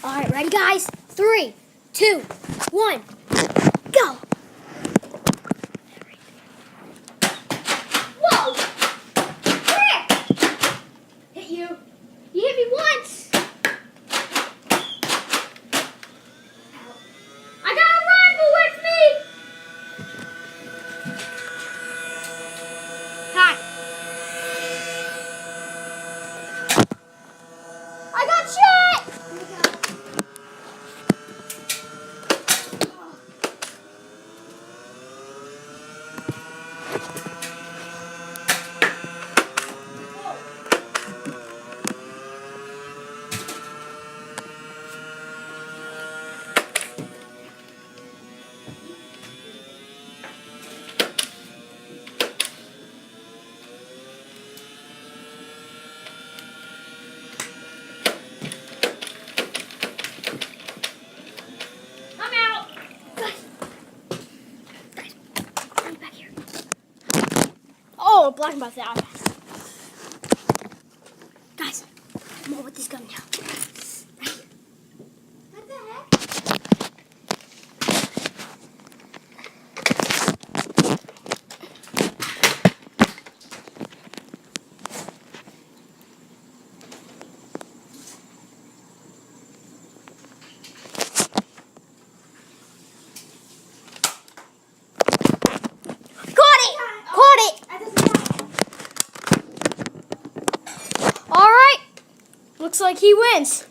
All right, ready, guys? 3, 2, 1, go! Whoa! Where? Hit you. You hit me once. I got a rifle with me. Hi. I got shot. Oh, blocking by that. Guys, I'm on with this gun now. Right. What the heck? All right, looks like he wins.